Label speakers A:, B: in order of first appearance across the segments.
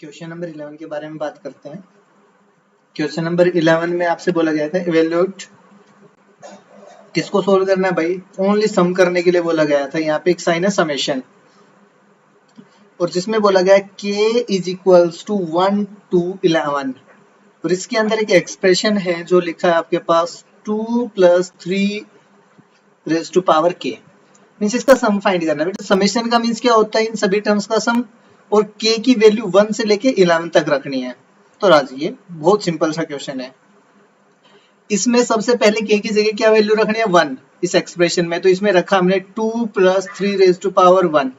A: Question number 11 के बारे में बात करते हैं। क्वेश्चन नंबर 11 में आपसे बोला गया था इवेल्यूट किसको सोल्व करना है भाई, ओनली सम करने के लिए बोला गया था। यहाँ पे एक साइन है समेशन और जिसमें बोला गया k is equals to 1 to 11 और इसके अंदर एक एक्सप्रेशन है जो लिखा है आपके पास 2 + 3 raise to power k। Means इसका सम फाइंड करना है बेटा। समेशन का मीन्स क्या होता है, इन सभी टर्म्स का सम और k की वैल्यू 1 से लेके 11 तक रखनी है। तो राजी ये बहुत सिंपल सा क्वेश्चन है। इसमें सबसे पहले k की जगह क्या वैल्यू रखनी है 1 इस एक्सप्रेशन में, तो इसमें रखा हमने 2 + 3 रेज़ टू पावर 1।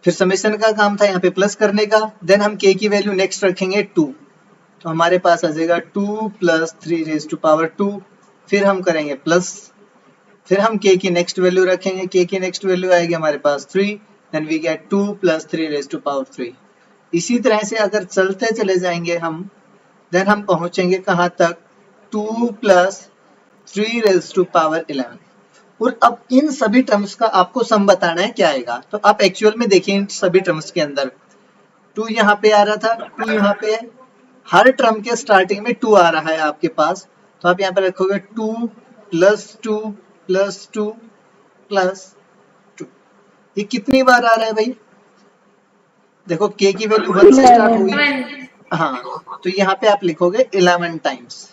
A: फिर समेशन का काम था यहाँ पे प्लस करने का। देन हम k की वैल्यू नेक्स्ट रखेंगे 2, तो हमारे पास आ जाएगा 2 + 3 रेज़ टू पावर 2। फिर हम करेंगे प्लस, फिर हम k की नेक्स्ट वैल्यू रखेंगे, k की नेक्स्ट वैल्यू आएगी हमारे पास 3, then we get 2 + 3 raise to power 3। इसी तरह से अगर चलते चले जाएंगे हम, देन हम पहुंचेंगे कहां तक 2 + 3 रेज़ टू पावर 11। और अब इन सभी टर्म्स का आपको सम बताना है क्या आएगा। तो आप एक्चुअल में देखिए इन सभी टर्म्स के अंदर 2 यहाँ पे आ रहा था, 2 यहाँ पे है, हर टर्म के स्टार्टिंग में 2 आ रहा है आपके पास। तो आप यहाँ पे रखोगे 2 + 2 + 2 + 2। ये कितनी बार आ रहा है भाई, देखो k की वैल्यू 1 से स्टार्ट हुई, हाँ, तो यहाँ पे आप लिखोगे 11 टाइम्स,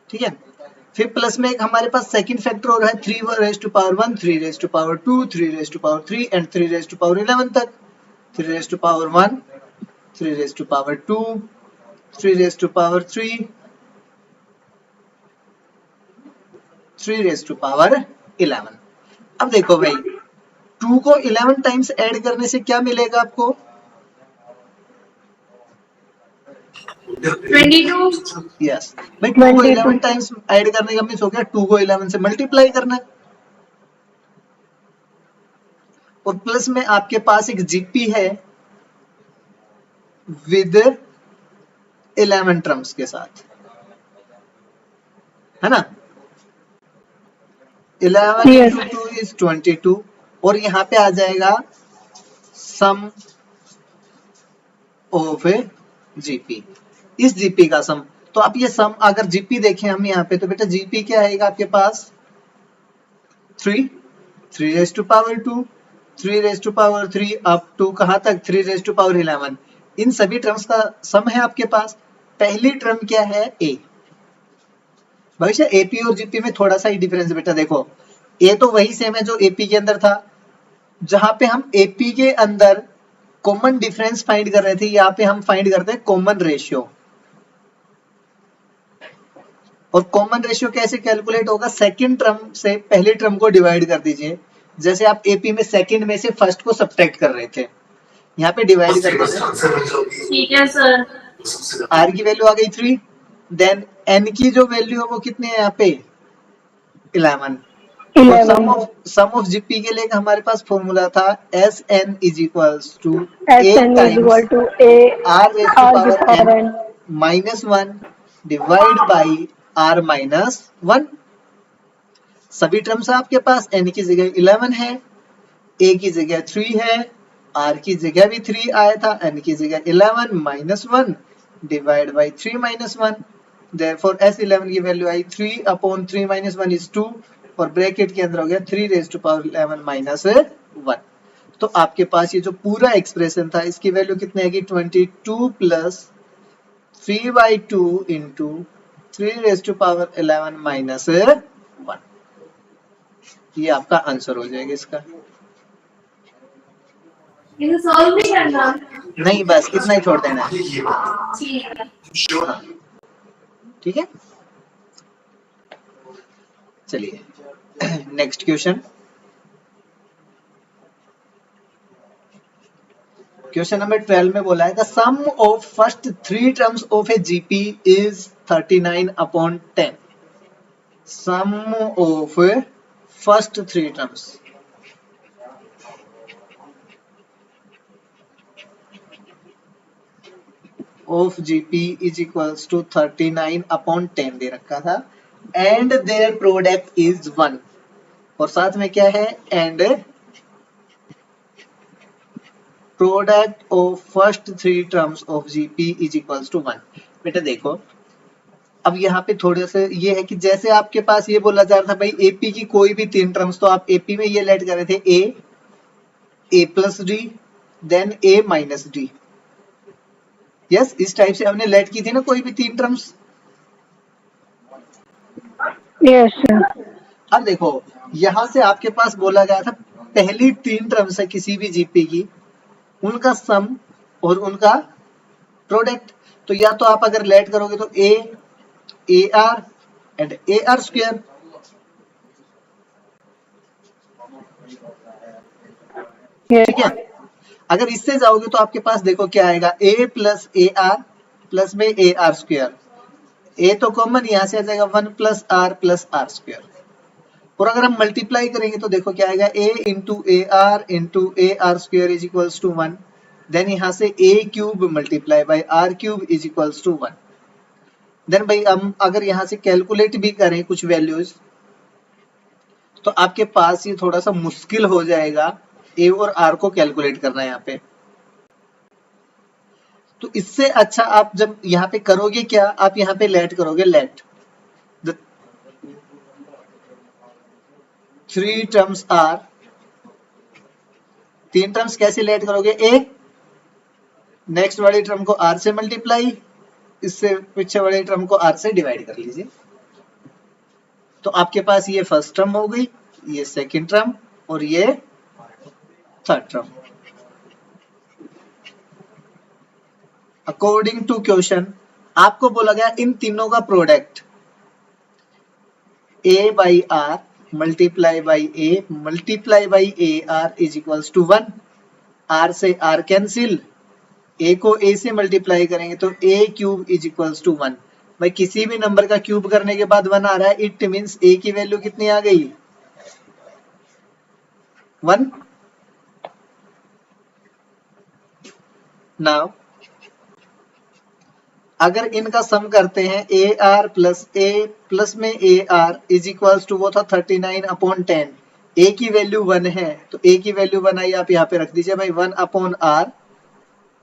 A: ठीक है। फिर प्लस में एक हमारे पास सेकंड फैक्टर हो रहा है 3 raise to power 1, 3 raise to power 2, 3 raise to power 3 and 3 raise to power 11 तक। 3 raise to power 1, 3 raise to power 2, 3 raise to power 3, 3 raise to power 11। अब देखो भाई 2 को 11 टाइम्स ऐड करने से क्या मिलेगा आपको,
B: 22।
A: यस भाई 2 को 11 टाइम्स ऐड करने का मीन्स हो गया 2 को 11 से मल्टीप्लाई करना है। और प्लस में आपके पास एक जीपी है विद 11 टर्म्स के साथ, है ना। 11
B: Yes.
A: × 2 इज 22 और यहाँ पे आ जाएगा सम ऑफ जीपी, इस जीपी का सम। तो आप ये सम अगर जीपी देखें हम यहाँ पे, तो बेटा जीपी क्या आएगा आपके पास 3, 3 raise to power 2, 3 raise to power 3 up to कहाँ तक 3 रेज़ टू पावर 11। इन सभी टर्म्स का सम है आपके पास। पहली टर्म क्या है a। भविष्य एपी और जीपी में थोड़ा सा ही डिफरेंस बेटा, देखो a तो वही सेम है जो एपी के अंदर था। जहां पे हम एपी के अंदर कॉमन डिफरेंस फाइंड कर रहे थे, यहाँ पे हम फाइंड करते हैं कॉमन रेशियो। और कॉमन रेशियो कैसे कैलकुलेट होगा, सेकंड टर्म से पहली टर्म को डिवाइड कर दीजिए। जैसे आप एपी में सेकंड में से फर्स्ट को सब्ट्रैक्ट कर रहे थे, यहाँ पे डिवाइड कर देते।
B: ठीक है सर।
A: आर की वैल्यू आ गई 3, देन एन की जो वैल्यू है वो कितनी है यहाँ पे 11। और सम ऑफ जीपी के लिए हमारे पास फॉर्मूला था S N is equals to A
B: SN is
A: times
B: equal to A
A: R raise to
B: R the
A: power
B: power
A: N
B: N.
A: -1 divide by R -1। सभी टर्म्स आपके पास एन की जगह 11 है, ए की जगह 3 है, आर की जगह भी 3 आया था, एन की जगह 11 -1 डिवाइड बाई 3 -1। देयरफॉर S11 की वैल्यू आई 3/3 -1 इज 2 और ब्रैकेट के अंदर हो गया 3 रेज़ टू पावर 11 -1। तो आपके पास ये जो पूरा एक्सप्रेशन था इसकी वैल्यू कितनी आएगी 22 + 3/2 इंटू 3 रेज़ टू पावर 11 -1। ये आपका आंसर हो जाएगा इसका।
B: इसे सॉल्व नहीं करना।
A: नहीं बस इतना ही छोड़ देना है,
B: ठीक है।
A: हाँ, ठीक है। चलिए नेक्स्ट क्वेश्चन। क्वेश्चन नंबर 12 में बोला है the sum of first 3 terms of a GP is 39/10। Sum of first 3 terms of GP is equals to 39/10 दे रखा था एंड देयर प्रोडक्ट इज 1 और साथ में क्या है and product of first 3 terms of GP is equals to 1। बेटा देखो, अब यहाँ पे थोड़े से ये है कि जैसे आपके पास ये बोला जा रहा था भाई एपी की कोई भी 3 टर्म्स, तो आप एपी में ये लेट कर रहे थे ए प्लस डी देन ए माइनस डी। यस, इस टाइप से हमने लेट की थी ना कोई भी 3 टर्म्स।
B: Yes sir.
A: अब देखो यहां से आपके पास बोला गया था पहली 3 टर्म्स है किसी भी जीपी की, उनका सम और उनका प्रोडक्ट। तो या तो आप अगर लेट करोगे तो A are and A R square, ठीक है। अगर इससे जाओगे तो आपके पास देखो क्या आएगा, ए प्लस ए आर प्लस में ए आर स्क्वायर, ए तो कॉमन यहाँ से आ जाएगा 1 प्लस आर स्क्वायर। और अगर हम मल्टीप्लाई करेंगे तो देखो क्या आएगा, a into a are square is equals to 1। Then यहाँ से a cube multiply by r cube is equals to 1। Then भाई हम अगर यहाँ से कैलकुलेट भी करें कुछ वैल्यूज, तो आपके पास ये थोड़ा सा मुश्किल हो जाएगा ए और आर को कैलकुलेट करना यहाँ पे। तो इससे अच्छा आप जब यहाँ पे करोगे क्या, आप यहाँ पे लेट करोगे, let the 3 terms R, 3 terms कैसे लेट करोगे, ए नेक्स्ट वाली टर्म को आर से मल्टीप्लाई, इससे पीछे वाली टर्म को आर से डिवाइड कर लीजिए। तो आपके पास ये फर्स्ट टर्म हो गई, ये सेकंड टर्म और ये third term. According to question आपको बोला गया इन तीनों का product A by R multiply by A R is equals to 1। R से आर कैंसिल, ए को ए से मल्टीप्लाई करेंगे तो A cube is equals to 1। भाई किसी भी नंबर का क्यूब करने के बाद 1 आ रहा है, इट मींस ए की वैल्यू कितनी आ गई, 1। नाउ अगर इनका सम करते हैं ए आर प्लस में A R is equals to, वो था 39/10, ए की वैल्यू 1 है तो ए की वैल्यू 1 आई, आप यहाँ पे रख दीजिए भाई 1/r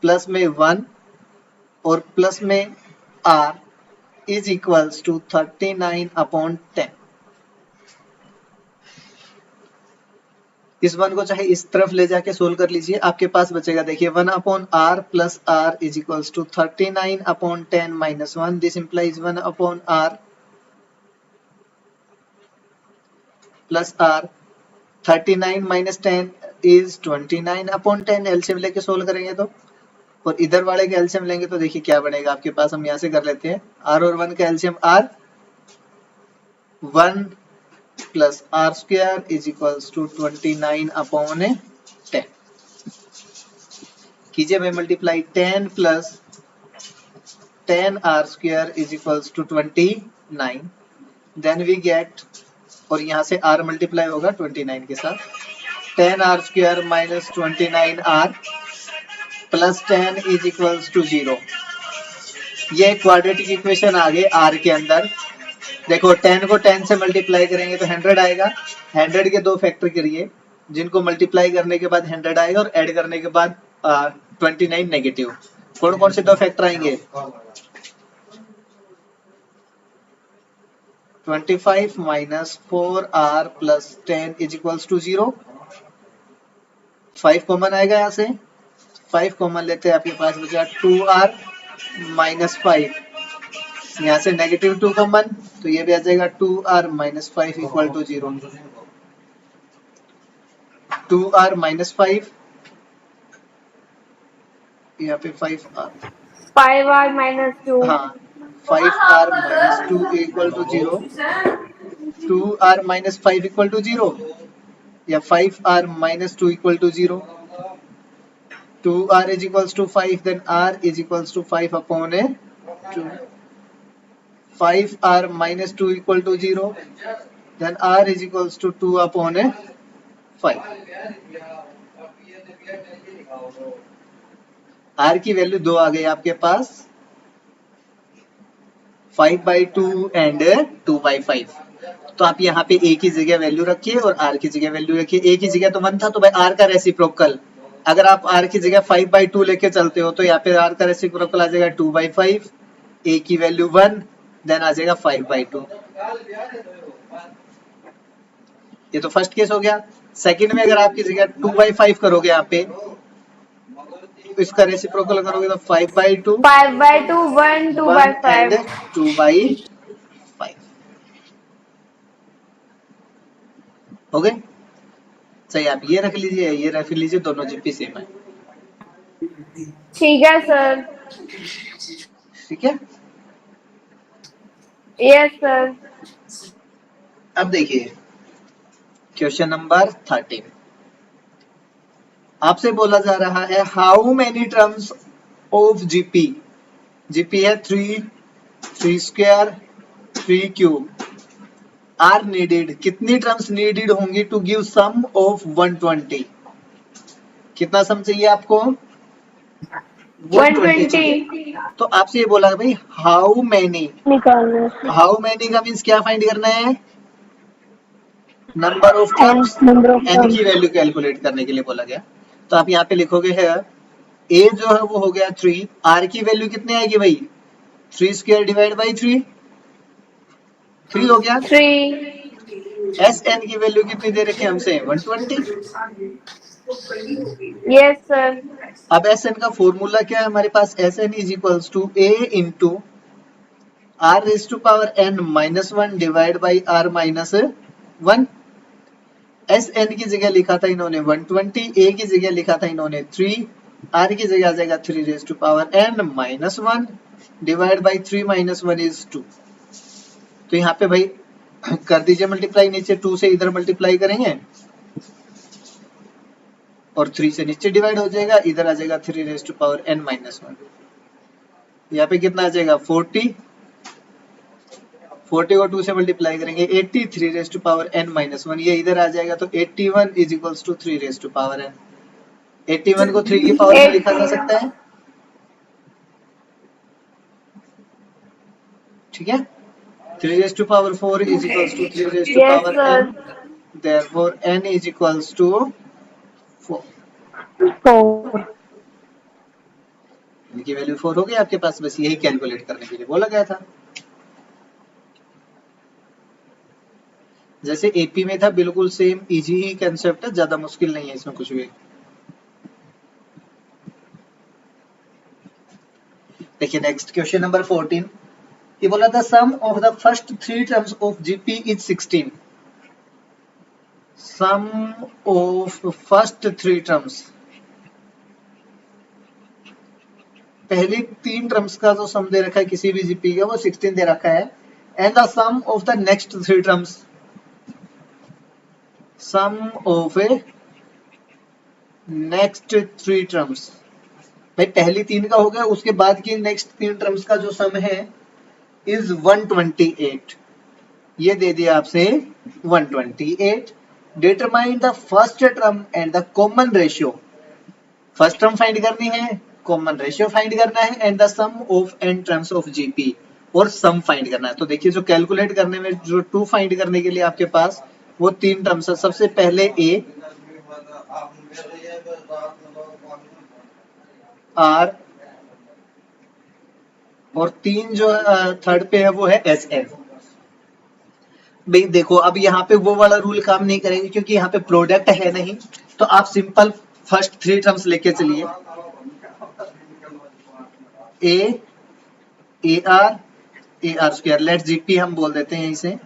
A: प्लस में 1 और प्लस में r इज इक्वल्स टू 39/10। इस 1 को चाहे इस तरफ ले जाके सोल्व कर लीजिए, आपके पास बचेगा देखिए 1/r plus r is equals to 39/10 minus 1। This implies 1/r plus r, 39 minus 10 is 29/10। LCM लेके सोल्व करेंगे तो, और इधर वाले का एलसीएम लेंगे तो देखिए क्या बनेगा आपके पास, हम यहाँ से कर लेते हैं r और 1 का LCM r, 1 plus R square is equals to 29/10। कीजिए भाई multiply, 10 plus 10 R square is equals to 29। Then we get, और यहाँ से r मल्टीप्लाई होगा 29 के साथ, 10 R square minus 29 R plus 10 is equals to 0। ये क्वाड्रेटिक इक्वेशन आ गए r के अंदर। देखो 10 को 10 से मल्टीप्लाई करेंगे तो 100 आएगा, 100 के 2 फैक्टर करिए जिनको मल्टीप्लाई करने के बाद 100 आएगा और ऐड करने के बाद 29 नेगेटिव। कौन कौन से 2 फैक्टर आएंगे, 25 minus 4r plus 10 is equals to 0। 5 common आएगा, यहाँ से 5 कॉमन लेते हैं, आपके पास बचा 2r माइनस 5, यहाँ से नेगेटिव 2 कॉमन तो ये भी आ जाएगा 2r minus 5 equal to 0। 2r minus 5, यहाँ पे 5r,
B: 5r minus 2.
A: हाँ 5r minus 2 equal to 0, 2r minus 5 equal to 0, या 5r minus 2 equal to 0। 2r is equals to 5, then r is equals to 5/2. 5r minus 2 equal to 0, then r is equals to 2/5. r की value 2 आ गई आपके पास, 5/2 and 2/5। तो आप यहाँ पे a की जगह वैल्यू रखिए और r की जगह वैल्यू रखिए। a की जगह तो 1 था तो भाई r का रेसिप्रोकल अगर आप r की जगह 5/2 लेके चलते हो तो यहाँ पे r का रेसिप्रोकल आ जाएगा 2/5, a की वैल्यू 1, देन आ जाएगा 5/2। ये तो फर्स्ट केस हो गया। सेकंड में अगर आपकी जगह 2/5 करोगे यहाँ पे, इसका रेसिप्रोकल करोगे तो 5/2,
B: 5/2, 1,
A: 1 एंड
B: 2/5.
A: 2/5 हो गए। सही, आप ये रख लीजिए, ये रख लीजिए, दोनों जीपी सेम है।
B: ठीक है सर.
A: ठीक है,
B: यस सर.
A: अब देखिए क्वेश्चन नंबर 13। आपसे बोला जा रहा है how many terms of GP, GP है 3 स्क्वायर 3 क्यूब आर नीडेड, कितनी टर्म्स नीडेड होंगी टू गिव सम ऑफ 120। कितना सम चाहिए आपको? 120 चाहिए।
B: 120.
A: तो आपसे ये बोला भाई हाउ मैनी,
B: निकालना है.
A: हाउ मैनी का मीन्स क्या फाइंड करना है? Number of terms,
B: number of
A: N की वैल्यू कैलकुलेट करने के लिए बोला गया। तो आप यहाँ पे लिखोगे है ए जो है वो हो गया 3, आर की वैल्यू कितनी आएगी भाई? 3 स्क्वायर डिवाइड बाई 3, 3 हो गया।
B: 3.
A: एस एन की वैल्यू कितनी दे रखी है हमसे? 120।
B: Yes sir.
A: अब एस एन का फॉर्मूला क्या है हमारे पास? S N is equals to a into r raise to power N minus 1 divide by r minus 1। S n की जगह लिखा था इन्होंने 120, ए की जगह लिखा था इन्होंने 3, आर की जगह आ जाएगा 3 raise to power N minus 1 divide by 3 minus 1 is 2। तो यहाँ पे भाई कर दीजिए मल्टीप्लाई, नीचे 2 से इधर मल्टीप्लाई करेंगे और 3 से नीचे डिवाइड हो जाएगा, इधर आ जाएगा 3 raise to power N minus 1। यहाँ पे कितना आ जाएगा? 40, 40 को 2 से मल्टीप्लाई करेंगे 80, 3 raise to power N minus 1, ये इधर आ जाएगा तो 81 is equals to 3 raise to power N. 81 को 3 की पावर में लिखा जा सकता है, ठीक है। 3 raise to power 4 is equals to 3 raise to
B: yes
A: power
B: sir.
A: N, therefore n is equals to 4।
B: 4.
A: इनकी वैल्यू 4 हो गई आपके पास, बस यही कैलकुलेट करने के लिए बोला गया था। जैसे एपी में था बिल्कुल सेम, इजी ही कंसेप्ट है, ज्यादा मुश्किल नहीं है इसमें कुछ भी। देखिए नेक्स्ट क्वेश्चन नंबर 14, ये बोला था sum of the first 3 terms of GP is 16। Sum of first 3 terms, पहली 3 टर्म्स का जो सम दे रखा है किसी भी जीपी का वो 16 दे रखा है। And the sum of the next 3 terms, sum of A next 3 terms, भाई पहली 3 का हो गया, उसके बाद की नेक्स्ट 3 टर्म्स का जो सम है इज 128। ये दे दिया आपसे 128। Determine the first term and the common ratio, first term find करनी है, कॉमन रेशियो फाइंड करना है, and the sum of N terms of GP, और सम फाइंड करना है। तो देखिए जो कैलकुलेट करने में जो 2 फाइंड करने के लिए आपके पास वो 3 टर्म्स है। सबसे पहले ए आर, और 3 जो थर्ड पे है वो है एस एन। भाई देखो अब यहाँ पे वो वाला रूल काम नहीं करेंगे क्योंकि यहाँ पे प्रोडक्ट है नहीं, तो आप सिंपल फर्स्ट 3 टर्म्स लेके चलिए, A are square, let GP हम बोल देते हैं इसे।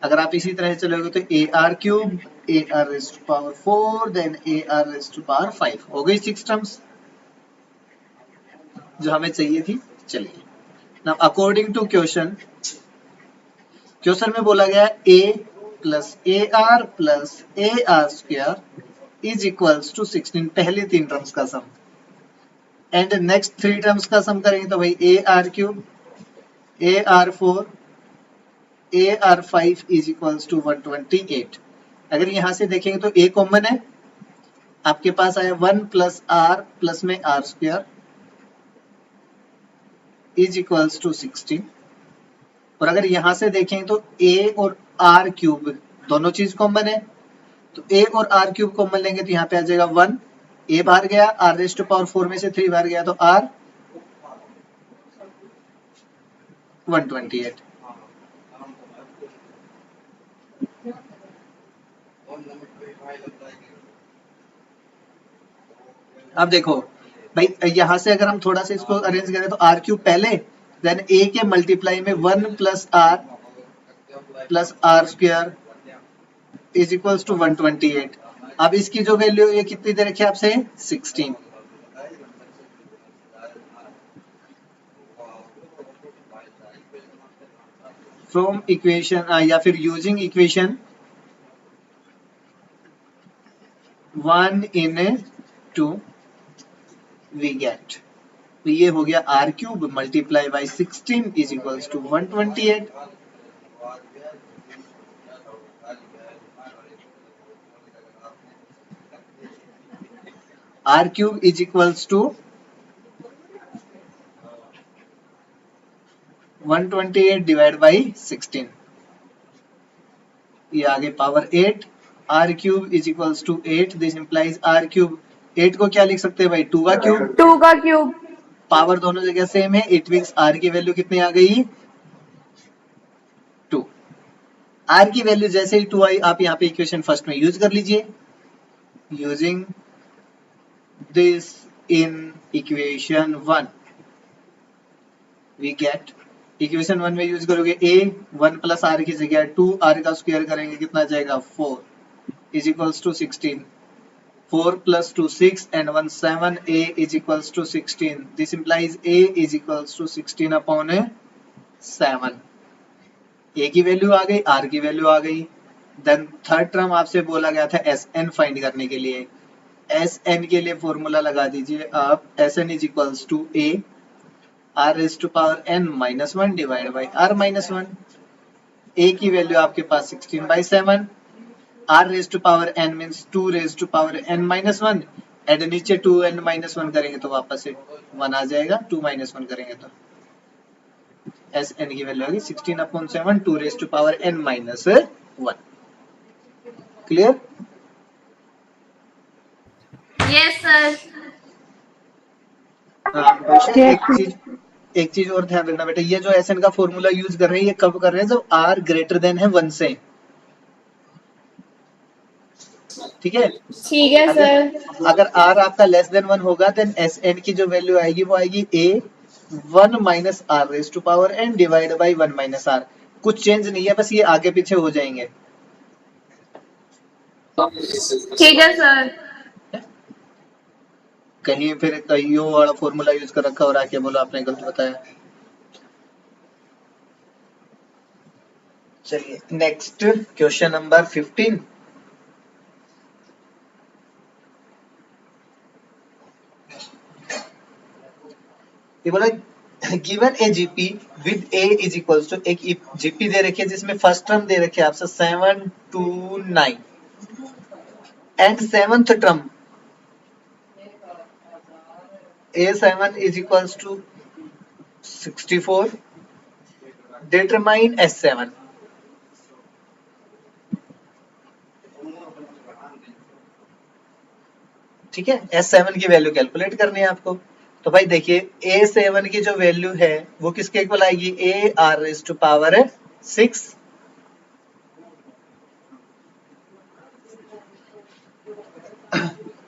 A: अगर आप इसी तरह चलोगे तो A R cube, A R raise to power 4, then A R raise to power 5, हो गई 6 टर्म्स जो हमें चाहिए थी। चलिए नाउ अकॉर्डिंग टू क्वेश्चन में बोला गया a plus a are plus a are square is equals to 16, पहले 3 टर्म्स का सम। एंड नेक्स्ट 3 टर्म्स का सम करेंगे तो भाई A R cube, A R 4, A R 5 is equals to 128। अगर यहां से देखेंगे तो ए कॉमन है, आपके पास आया 1 प्लस आर प्लस में R square is equals to 16। और अगर यहां से देखें तो a और r क्यूब दोनों चीज कॉमन है, तो a और r क्यूब कॉमन लेंगे तो यहाँ पे आ जाएगा 1, a बाहर गया, r रेज़ टू पावर 4 में से 3 बाहर गया तो r 128। अब देखो भाई, यहां से अगर हम थोड़ा सा इसको अरेंज करें तो r क्यूब पहले, देन a के मल्टीप्लाई में 1 plus r square is equals to 128। अब इसकी जो वैल्यू ये कितनी दे रखी है आपसे, 16। फ्रॉम इक्वेशन या फिर using equation 1 in 2 we get, तो ये हो गया r cube multiply by 16 is equals to 128। r cube is equals to 128 divide by 16, ये आगे power 8। r cube is equals to 8, this implies r cube, 8 को क्या लिख सकते हैं भाई, 2 का क्यूब,
B: 2 का क्यूब,
A: पावर दोनों जगह सेम है, इट मींस r की वैल्यू कितनी आ गई, 2। r की वैल्यू जैसे ही 2 आई, आप यहाँ पे इक्वेशन फर्स्ट में यूज कर लीजिए। Using this in equation 1 we get, equation 1 में यूज करोगे a 1 प्लस r की जगह 2 r का स्क्वायर करेंगे, कितना आ जाएगा 4 is equals to 16। 4 plus 2 6 and 1 7, a is equals to 16, this implies a is equals to 16 upon 7। a की वैल्यू आ गई, r की वैल्यू आ गई। देन थर्ड टर्म आपसे बोला गया था Sn फाइंड करने के लिए, Sn के लिए फॉर्मूला लगा दीजिए आप, Sn is equals to a r raise to power n minus 1 divide by r minus 1। a की वैल्यू आपके पास 16/7, r raise to power n means 2 raise to power n minus 1, add नीचे 2n minus 1 करेंगे तो वापस से 1 आ जाएगा, 2 minus 1 करेंगे तो Sn की वैल्यू होगी 16/7 2 raise to power n minus 1। Clear?
B: Yes sir.
A: एक चीज और ध्यान रखना बेटा, ये जो Sn का फॉर्मूला यूज कर रहे हैं, ये कब कर रहे हैं, जब r ग्रेटर देन है 1 से, ठीक है?
B: ठीक है सर।
A: अगर r आपका लेस देन 1 होगा, देन Sn की जो वैल्यू आएगी वो आएगी a 1 minus r raise to power n divide by 1 minus r। कुछ चेंज नहीं है, बस ये आगे पीछे हो जाएंगे।
B: ठीक है सर।
A: कहीं फिर यो वाला फॉर्मूला यूज कर रखा और आके बोलो आपने गलत बताया। चलिए नेक्स्ट क्वेश्चन नंबर 15। ये बोला given A GP with A is equals to, एक जीपी दे रखी है जिसमें फर्स्ट टर्म दे रखी है आपसे 7 2 9 and seventh term A7 is equals to 64, determine S7। ठीक है, S7 की वैल्यू कैलकुलेट करनी है आपको। तो भाई देखिए A7 की जो वैल्यू है वो किसके इक्वल आएगी, a r raise to power 6।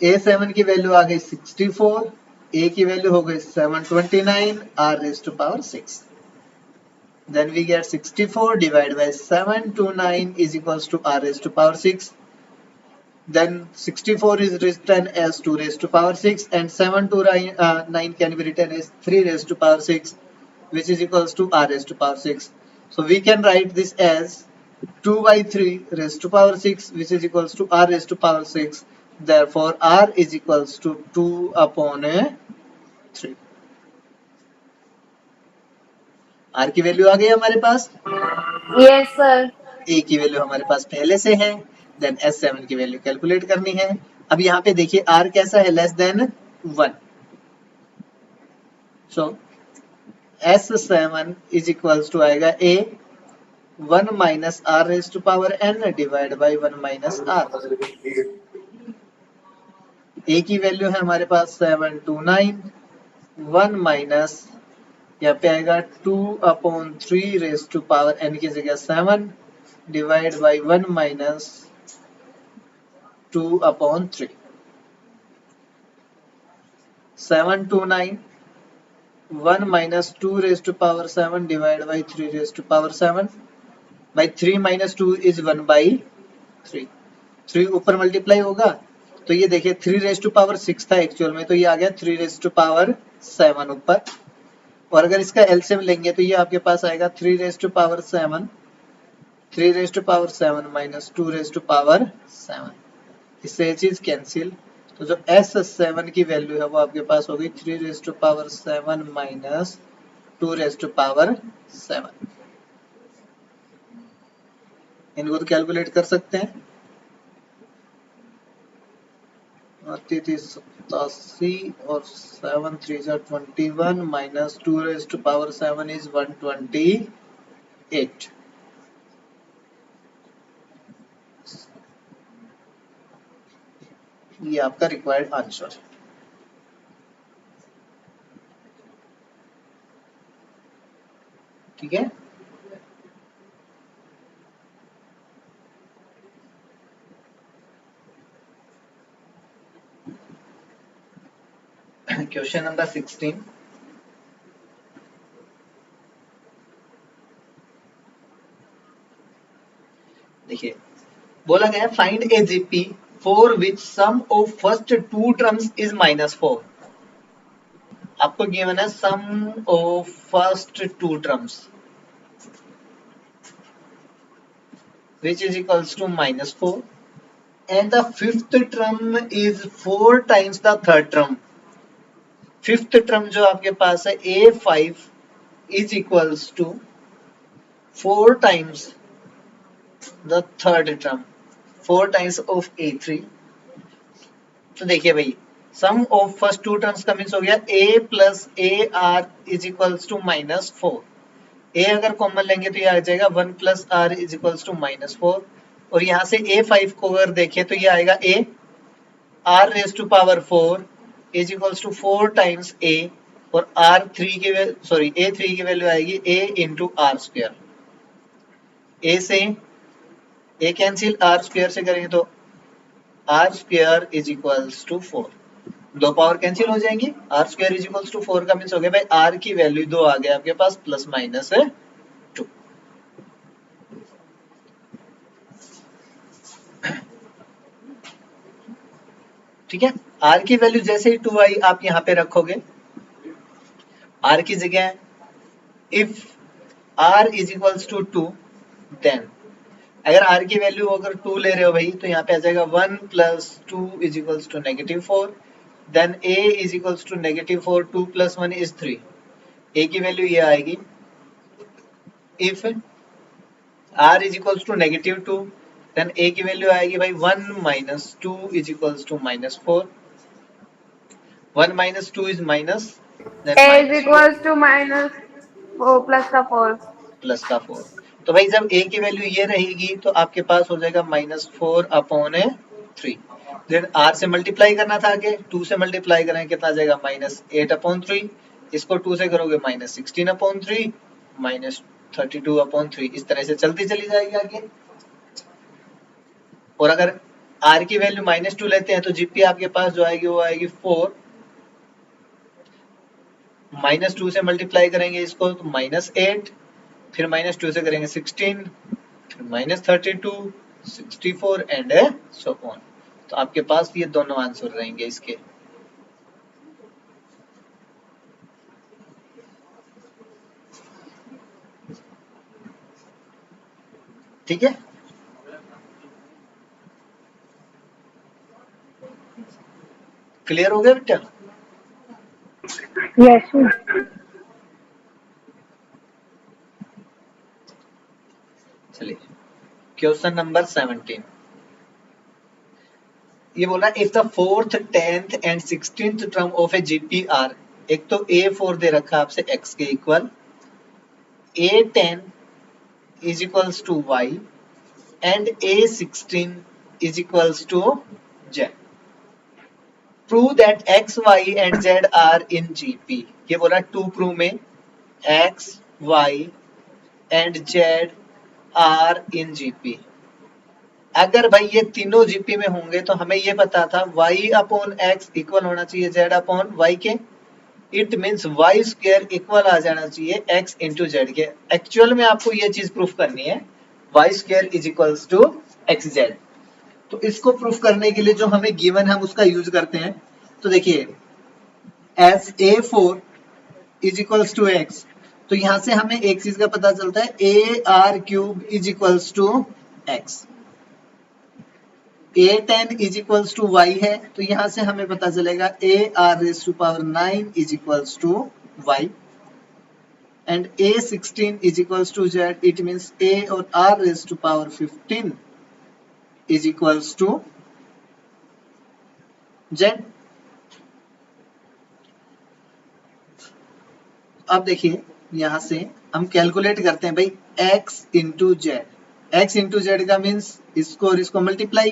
A: A7 की वैल्यू आ गई 64, a की वैल्यू हो गई 729, r raise to power 6। Then we get 64 divided by 729 is equals to r raised to power 6. Then 64 is written as 2 raised to power 6 and 7 to 9 can be written as 3 raised to power 6, which is equals to r raised to power 6. So we can write this as 2 by 3 raised to power 6, which is equals to r raised to power 6. Therefore r is equals to 2 upon 3। r की value आ गई हमारे पास,
B: yes sir.
A: a की value हमारे पास पहले से है, then S7 की वैल्यू कैलकुलेट करनी है। अब यहाँ पे देखिए r कैसा है, less than 1, so S7 is equals to आएगा a 1 minus r raised to power n divided by 1 minus r. a की वैल्यू है हमारे पास 729, 1 माइनस यहाँ पे आएगा 2/3 रेज टू पावर n की जगह 7 divide by 1 minus 2/3. 729, 1 minus 2 raised to power 7 divided by 3 raised to power 7. By 3 minus 2 is 1 by 3. 3 ऊपर multiply होगा तो ये देखिए 3 रेज टू पावर 6 था एक्चुअल में, तो ये आ गया 3 रेज टू पावर 7 ऊपर. और अगर इसका एलसीएम लेंगे तो ये आपके पास आएगा 3 raise to power 7, 3 raise to power 7 minus 2 raise to power 7. इससे ये चीज कैंसिल, तो जो S7 की वैल्यू है वो आपके पास होगी 3 raise to power 7 minus 2 raise to power 7. इनको तो कैलकुलेट कर सकते हैं. 87 और 7 3 जा 21 minus 2 raise to power 7 is 128. ये आपका रिक्वायर्ड आंसर. ठीक है. Question number 16. देखिए बोला गया find a GP for which sum of first two terms is -4. आपको गिवन है sum of first two terms which is equals to -4 and the fifth term is 4 times the third term. Fifth term जो आपके पास है A5 is equals to 4 times the third term, 4 times of A3. तो देखिए भाई sum of first two terms का means हो गया A plus AR is equals to -4. A अगर कॉमन लेंगे तो ये आ जाएगा 1 plus R is equals to -4. और यहाँ से A5 को अगर देखें तो ये आएगा A R raise to power 4 is equals to 4 times A और R3 की A3 की वैल्यू आएगी A into R square. A से A कैंसिल, R स्क्वायर से करेंगे तो R square is equals to 4. दो पावर कैंसिल हो जाएंगी. R square is equals to 4 का मीन्स हो गया भाई आर की वैल्यू 2 आ गया आपके पास प्लस माइनस 2. ठीक है. आर की वैल्यू जैसे ही 2 आई आप यहाँ पे रखोगे आर की जगह if R is equals to 2 then अगर आर की वैल्यू अगर 2 ले रहे हो भाई तो यहाँ पे आ जाएगा 1 plus 2 is equals to -4. then a is equals to -4, 2 plus 1 is 3. a की वैल्यू ये आएगी if r is equals to -2 then a की वैल्यू आएगी भाई 1 minus 2 is equals to -4. 1 minus 2 is minus, then
B: A is equals to -4 plus का 4.
A: Plus का 4. तो भाई जब a की वैल्यू ये रहेगी तो आपके पास हो जाएगा -4/3. देन r से मल्टीप्लाई करना था आगे, 2 से मल्टीप्लाई करेंगे कितना आ जाएगा -8/3. इसको 2 से करोगे -16/3 -32/3. इस तरह से चलती चली जाएगी आगे. और अगर r की वैल्यू -2 लेते हैं तो जीपी आपके पास जो आएगी वो आएगी 4. -2 से मल्टीप्लाई करेंगे इसको तो -8, फिर -2 से करेंगे 16, फिर -32, 64 एंड सो ऑन. तो आपके पास ये दोनों आंसर रहेंगे इसके. ठीक है. क्लियर हो गया बेटा?
B: Yes.
A: चलिए क्वेश्चन नंबर 17. ये बोला if the 4th, 10th and 16th term of A GPR, एक तो A4 दे रखा आपसे x के equal, A10 is equals to y and A16 is equals to z. Prove that x, y and z are in GP. ये बोला to prove में x, y and z are in GP. अगर भाई ये तीनों GP में होंगे तो हमें ये पता था y अपॉन x इक्वल होना चाहिए z अपॉन y के. It means y square equal आ जाना चाहिए x इंटू जेड के. एक्चुअल में आपको ये चीज प्रूफ करनी है y square is equals to x z. तो इसको प्रूफ करने के लिए जो हमें गिवन है हम उसका यूज करते हैं. तो देखिए S a4 is equals to x, तो यहां से हमें एक चीज का पता चलता है ar³ is equals to x. A10 is equals to y है, तो यहां से हमें पता चलेगा ar⁻9 is equals to y and A16 is equals to z. It means a और r⁻15 is equals to z. अब देखिए यहां से हम कैलकुलेट करते हैं भाई x into Z. x into Z का मीन्स इसको और इसको multiply,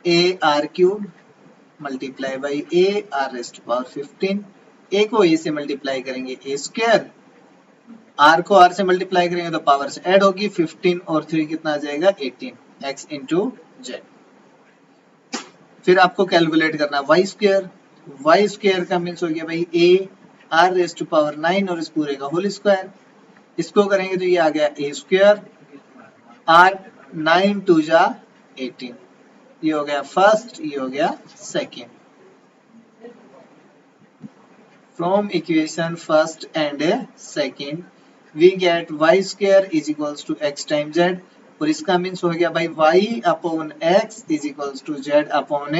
A: ar³ multiply by ar⁻15. a को a से मल्टीप्लाई करेंगे a स्क्वायर, r को r से मल्टीप्लाई करेंगे तो पावर से ऐड होगी. 15 और 3 कितना आ जाएगा 18. x into Z. फिर आपको कैलकुलेट करना y स्क्वायर. y स्क्वायर का मीन्स हो गया भाई ar⁻9 और इस पूरे का होल स्क्वायर. इसको करेंगे तो ये आ गया a स्क्वायर, r 9 2 जा 18. ये हो गया फर्स्ट, ये हो गया second. From equation first and second we get y square is equals to x time z. और इसका मीन्स हो गया भाई y upon x is equals to z upon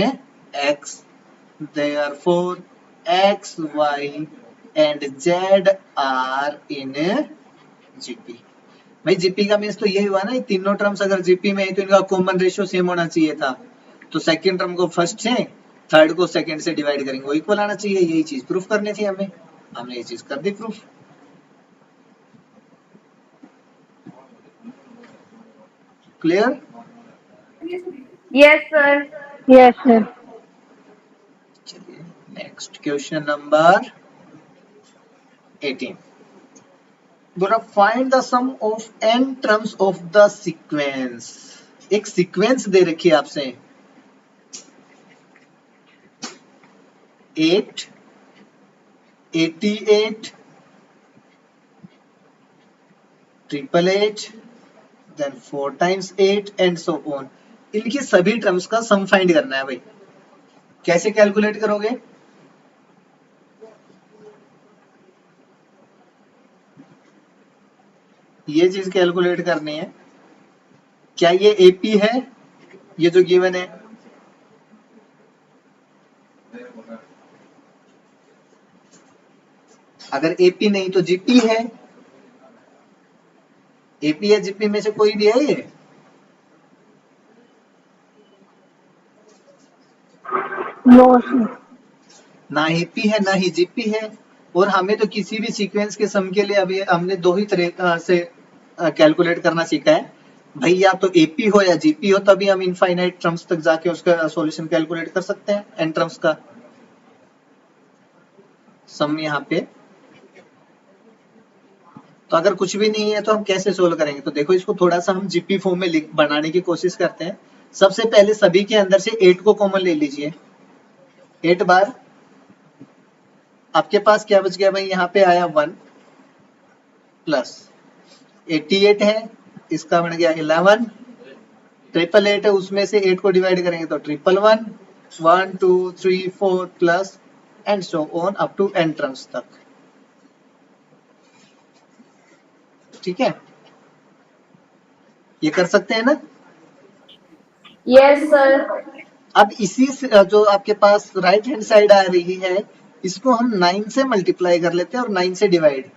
A: x. Therefore x, y and z are in GP. भाई GP का means तो यही हुआ ना, ये तीनों टर्म्स अगर जीपी में है तो इनका कॉमन रेशियो सेम होना चाहिए था. तो सेकंड टर्म को फर्स्ट से, थर्ड को सेकंड से डिवाइड करेंगे, वो इक्वल आना चाहिए. यही चीज प्रूफ करनी थी हमें, हमने ये चीज कर दी proof. Clear?
B: Yes, sir.
C: Yes, sir.
A: चलिए नेक्स्ट क्वेश्चन नंबर 18. बोला find the sum of n terms of the sequence. एक सीक्वेंस दे रखी है आपसे 8, 88, 888, then 4 times 8 and so on. इनकी सभी टर्म्स का सम फाइंड करना है भाई. कैसे कैलकुलेट करोगे? ये चीज कैलकुलेट करनी है. क्या ये एपी है, ये जो गिवन है? अगर एपी नहीं तो जीपी है. एपी या जीपी में से कोई भी है ये?
C: No, sir.
A: ना एपी है ना ही जीपी है. और हमें तो किसी भी सीक्वेंस के सम के लिए अभी हमने दो ही तरह से कैलकुलेट करना सीखा है भाई. या तो एपी हो या जीपी हो, तभी हम इनफाइनाइट टर्म्स तक जाके उसका सॉल्यूशन कैलकुलेट कर सकते हैं. एन टर्म्स का सम यहाँ पे. तो अगर कुछ भी नहीं है तो हम कैसे सोल्व करेंगे? तो देखो इसको थोड़ा सा हम जीपी फॉर्म में बनाने की कोशिश करते हैं. सबसे पहले सभी के अंदर से 8 को कॉमन ले लीजिए. 8 बार आपके पास क्या बच गया भाई? यहाँ पे आया 1 प्लस 88 है, इसका बन गया 11. 888 है, उसमें से 8 को डिवाइड करेंगे तो 111, 1 2 3 4 plus and so on up to n terms तक. ठीक है, ये कर सकते हैं ना?
B: Yes, sir.
A: अब इसी से जो आपके पास राइट हैंड साइड आ रही है, इसको हम 9 से मल्टीप्लाई कर लेते हैं और 9 से डिवाइड.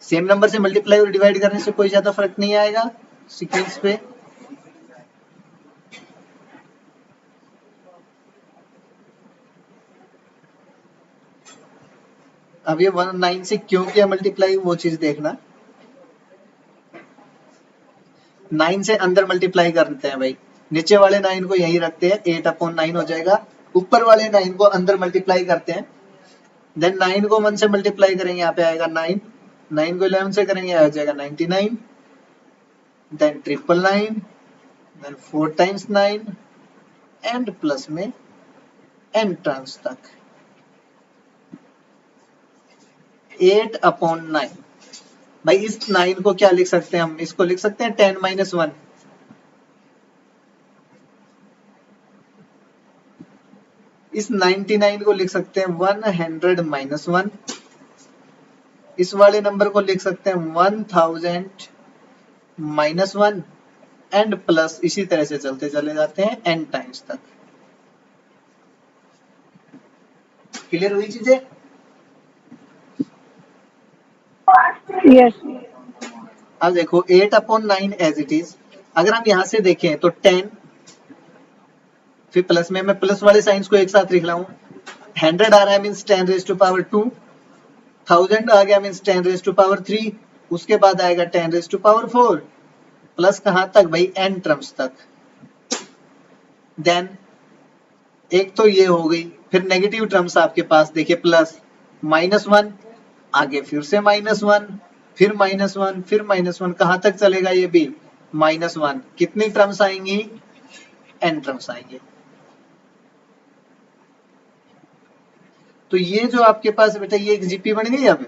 A: सेम नंबर से मल्टीप्लाई और डिवाइड करने से कोई ज्यादा फर्क नहीं आएगा सीक्वेंस पे. अब ये 9 से क्यों किया मल्टीप्लाई, वो चीज देखना. 9 से अंदर मल्टीप्लाई करते हैं भाई, नीचे वाले 9 को यही रखते हैं, 8/9 हो जाएगा, ऊपर वाले 9 को अंदर मल्टीप्लाई करते हैं, देन 9 को 1 से मल्टीप्लाई करेंगे, यहाँ पे आएगा 9, 9 को 11 से करेंगे आ जाएगा 99, then 999, then 4 times 9 and plus में n टर्म्स तक 8/9। भाई इस 9 को क्या लिख सकते हैं हम, इसको लिख सकते हैं 10 - 1, इस 99 को लिख सकते हैं 100 - 1, इस वाले नंबर को लिख सकते हैं 1000 - 1 एंड प्लस, इसी तरह से चलते चले जाते हैं n टाइम्स तक। क्लियर हुई चीजें?
C: Yes.
A: अब देखो 8/9 एज इट इज, अगर हम यहां से देखें तो 10, फिर प्लस में मैं प्लस वाले साइंस को एक साथ लिख रहा हूं, 100 आ रहा है मीन्स 10⁻², 1000 आ गया मीन्स 10⁻3, उसके बाद आएगा 10⁻4, प्लस कहां तक भाई, n टर्म्स तक। देन एक तो ये हो गई, फिर नेगेटिव टर्म्स आपके पास देखिए, प्लस -1, आगे फिर से -1, फिर -1, फिर -1, कहां तक चलेगा ये भी, -1, कितनी टर्म्स आएंगी, n टर्म्स आएंगे। तो ये जो आपके पास बेटा ये एक जीपी बन गई। अब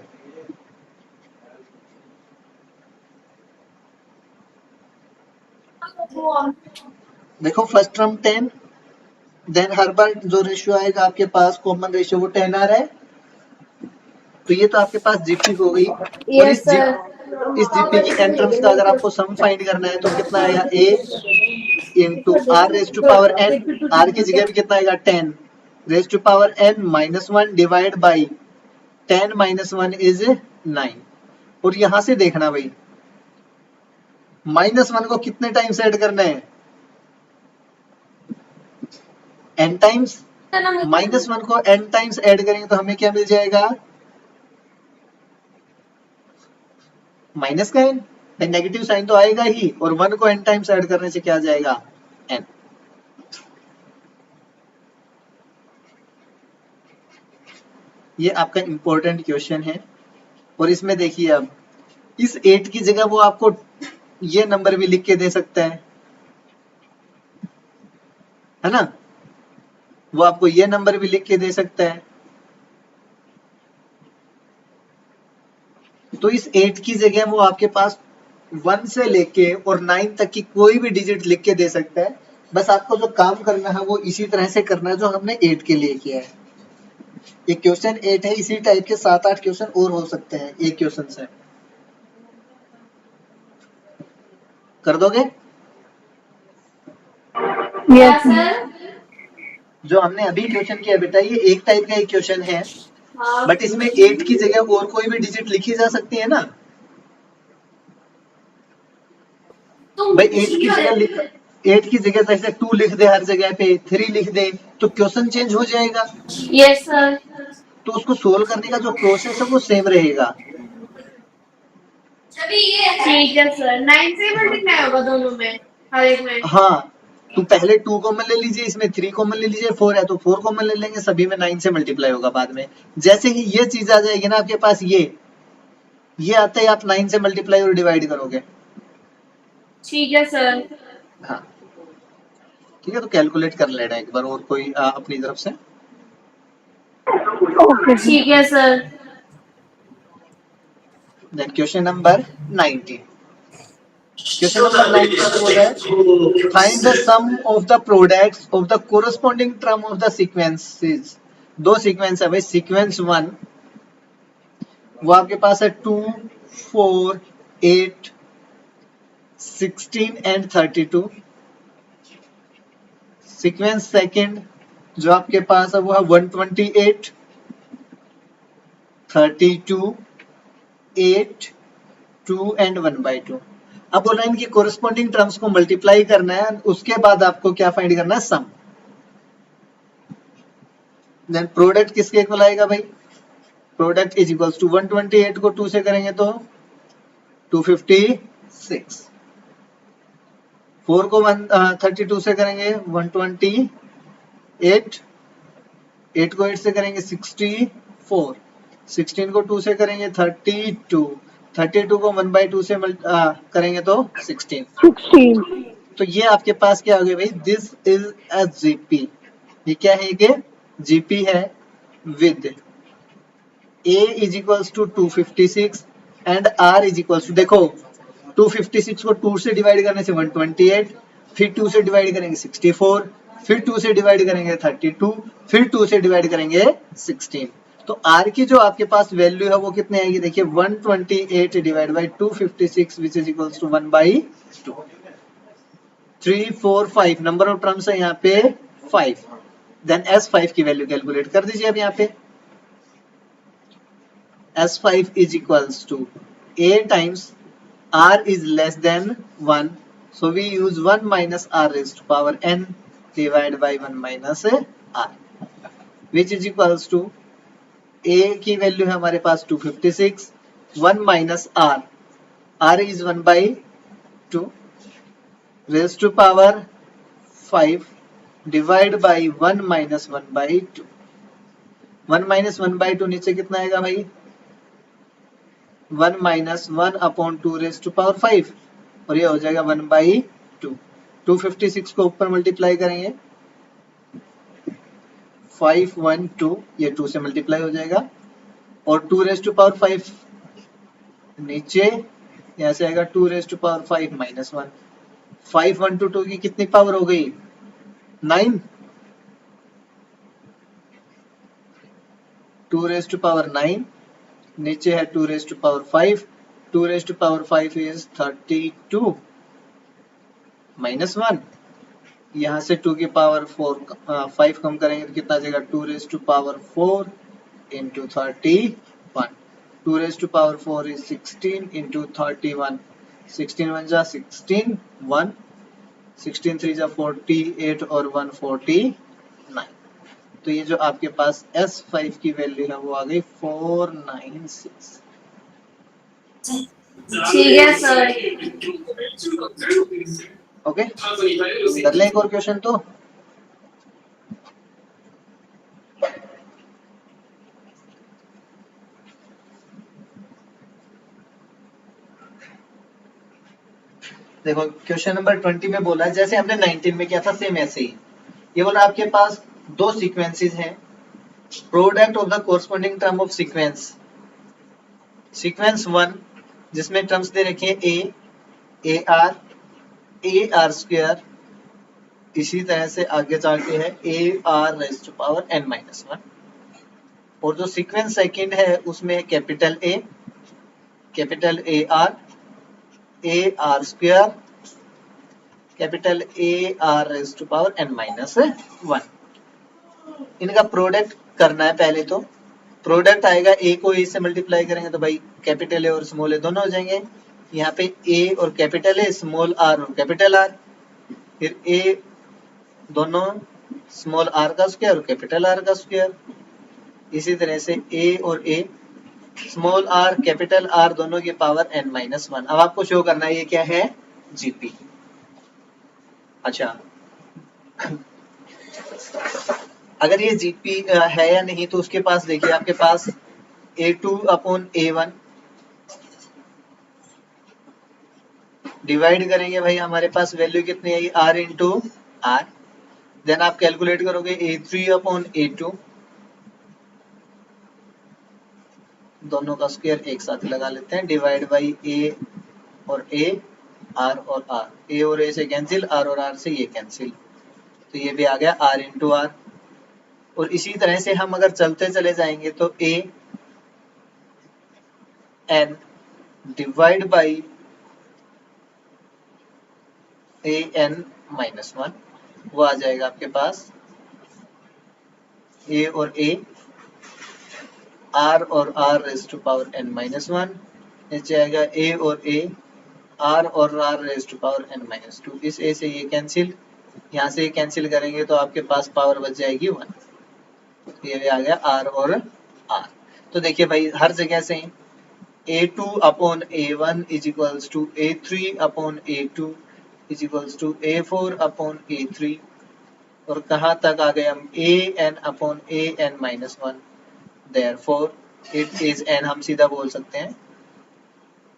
A: देखो फर्स्ट टर्म 10, देन हर बार जो रेशियो आएगा आपके पास कॉमन रेशियो वो 10 आ रहा है, तो ये तो आपके पास जीपी हो गई। और इस जीपी की n टर्म्स का अगर आपको सम फाइंड करना है तो कितना आएगा, a into r raise to power n, r की जगह भी कितना आएगा 10 raise to power n -1 divide by 10 - 1 is 9। और यहां से देखना भाई -1 को कितने टाइम्स ऐड करना है, n टाइम्स, -1 को n टाइम्स ऐड करेंगे तो हमें क्या मिल जाएगा, माइनस का n, नेगेटिव साइन तो आएगा ही, और 1 को n टाइम्स ऐड करने से क्या आ जाएगा, n। ये आपका इंपॉर्टेंट क्वेश्चन है। और इसमें देखिए अब इस 8 की जगह वो आपको ये नंबर भी लिख के दे सकता है ना, वो आपको ये नंबर भी लिख के दे सकता है। तो इस 8 की जगह वो आपके पास 1 से लेके और 9 तक की कोई भी डिजिट लिख के दे सकता है। बस आपको जो काम करना है वो इसी तरह से करना है जो हमने 8 के लिए किया है। ये क्वेश्चन 8 है, इसी टाइप के 7-8 क्वेश्चन और हो सकते हैं एक क्वेश्चन से। कर दोगे?
C: Yes, sir.
A: जो हमने अभी क्वेश्चन किया बेटा ये एक टाइप का एक क्वेश्चन है, बट इसमें 8 की जगह और कोई भी डिजिट लिखी जा सकती है ना भाई। 8 की जगह जैसे 2 लिख दे, हर जगह पे 3 लिख दे, तो क्वेश्चन चेंज हो जाएगा।
B: Yes sir.
A: तो उसको सोल्व करने का जो प्रोसेस है वो सेम रहेगा।
B: ठीक है सर, 9 से मल्टीप्लाई होगा दोनों में, हर एक में।
A: हाँ, तो पहले 2 कॉमन ले लीजिए, इसमें 3 कॉमन ले लीजिए, 4 है तो 4 कॉमन ले लेंगे, सभी में 9 से मल्टीप्लाई होगा बाद में। जैसे ही ये चीज आ जाएगी ना आपके पास, ये आते ही आप 9 से मल्टीप्लाई और डिवाइड करोगे।
B: ठीक है सर।
A: हाँ ठीक है, तो कैलकुलेट कर लेना एक बार और कोई अपनी तरफ से।
C: Okay.
B: ठीक है sir.
A: Then question number 19। Question number 19 बोल रहा है find the sum of the products of the corresponding term of the sequences. दो सीक्वेंस है भाई, सीक्वेंस 1 वो आपके पास है 2, 4, 8, 16 एंड 32। सीक्वेंस सेकंड जो आपके पास है वो है 128, 32, 8, 2 एंड 1/2। अब बोल रहे हैं इनकी कोरिस्पॉन्डिंग टर्म्स को मल्टीप्लाई करना है, उसके बाद आपको क्या फाइंड करना है, सम। देन प्रोडक्ट किसके इक्वल आएगा भाई, प्रोडक्ट इज इक्वल्स टू 128 को 2 से करेंगे तो 256। 4 को 32 से करेंगे 128, 8 को 8 से करेंगे 64, 16 को 2 से करेंगे 32, 32 को 1/2 से करेंगे तो 16।
C: 16.
A: तो ये आपके पास क्या हो गया भाई, दिस इज अ जीपी। ये क्या है, ये जीपी है with a is equals to 256 and r is equals to, देखो 256 को 2 से डिवाइड करने से 128, फिर 2 से डिवाइड करेंगे 64, फिर 2 से डिवाइड करेंगे 32, फिर 2 से डिवाइड करेंगे 16। तो r की जो आपके पास वैल्यू है वो कितनी आएगी, देखिए 128 divide by 256 which is equals to 1/2। 3 4 5 number of terms है यहाँ पे 5। देन S5 की वैल्यू कैलकुलेट कर दीजिए अब यहाँ पे। S5 is equals to A times R is less than 1. So we use 1 minus R raised to power n divided by 1 minus R, which is equals to A की value है हमारे पास 256, 1 minus R, R is 1/2 raised to power 5 divide by 1 minus 1/2. 1 minus 1/2 नीचे कितना आएगा भाई, 1 minus 1 upon 2 raised to power 5 और ये हो जाएगा 1/2। 256 को ऊपर मल्टीप्लाई करेंगे 5 1 2, ये 2 से मल्टीप्लाई हो जाएगा और 2 raised to power 5 नीचे, यहाँ से आएगा 2 raised to power 5 minus 1। 5 1 to 2 की कितनी पावर हो गई, 9। 2 raised to power 9 नीचे है 2 raised to power 5, 2 raised to power 5 is 32 minus 1, यहाँ से 2 की पावर 5 कम करेंगे तो कितना आ जाएगा, 2 raised to power 4 into 31, 2 raised to power 4 is 16 into 31, 16 1 जा 16, 1, 16 3 जा 48 और 1 49। तो ये जो आपके पास S5 की वैल्यू है वो आ गई 496।
B: ठीक है सर।
A: ओके, कर लें एक और क्वेश्चन तो। देखो क्वेश्चन नंबर 20 में बोला है जैसे हमने 19 में किया था सेम ऐसे ही। ये बोला आपके पास दो सीक्वेंसेस हैं, product of the corresponding term of sequence, sequence 1 जिसमें टर्म्स दे रखे हैं ए आर स्क्वायर, इसी तरह से आगे जाके है A R raise to power n minus 1, और जो सीक्वेंस सेकंड है उसमें capital A are square, capital A R raise to power n minus 1। इनका प्रोडक्ट करना है। पहले तो प्रोडक्ट आएगा, ए को ए से मल्टीप्लाई करेंगे तो भाई कैपिटल ए और स्मॉल ए दोनों हो जाएंगे। यहाँ पे ए और कैपिटल ए, स्मॉल आर और कैपिटल आर, फिर ए दोनों स्मॉल आर का स्क्वायर और कैपिटल आर का स्क्वायर, इसी तरह से ए और ए स्मॉल आर कैपिटल आर दोनों की पावर n माइनस 1। अब आपको शो करना है ये क्या है, जीपी। अच्छा, अगर ये जीपी है या नहीं तो उसके पास देखिए आपके पास a2 अपॉन a1 डिवाइड करेंगे, भाई हमारे पास वैल्यू कितनी आएगी, r इंटू आर। देन आप कैलकुलेट करोगे a3 अपॉन a2, दोनों का स्क्वायर एक साथ लगा लेते हैं, डिवाइड बाई a और a, r और r, a और a से कैंसिल, r और r से ये कैंसिल, तो ये भी आ गया r इंटू आर। और इसी तरह से हम अगर चलते चले जाएंगे तो a n divide by a n minus 1, वो आ जाएगा आपके पास a और a, r और r raise to power n minus 1, नीचे आएगा a और a, r और r raise to power n minus 2। इस a से ये कैंसिल, यहाँ से ये कैंसिल करेंगे तो आपके पास पावर बच जाएगी 1। ये भी आ गया r और r। तो देखिए भाई हर जगह से a2 upon a1 is equals to a3 upon a2 is equals to A4 upon A3, और कहाँ तक आ गए हम, AN upon AN minus 1, therefore it is, N हम सीधा बोल सकते हैं,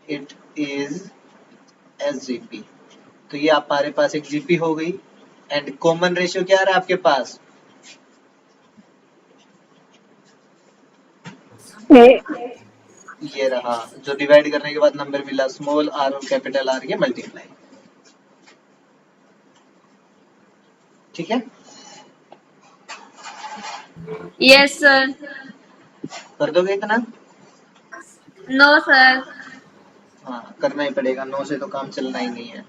A: इट इज SGP। तो ये हमारे पास एक GP हो गई। एंड कॉमन रेशियो क्या आ रहा है आपके पास,
C: A.
A: ये रहा, जो डिवाइड करने के बाद नंबर मिला, स्मॉल r और कैपिटल R के मल्टीप्लाई। ठीक है,
B: यस सर।
A: कर दोगे इतना?
B: No sir.
A: हाँ करना ही पड़ेगा, 9 से तो काम चलना ही नहीं है।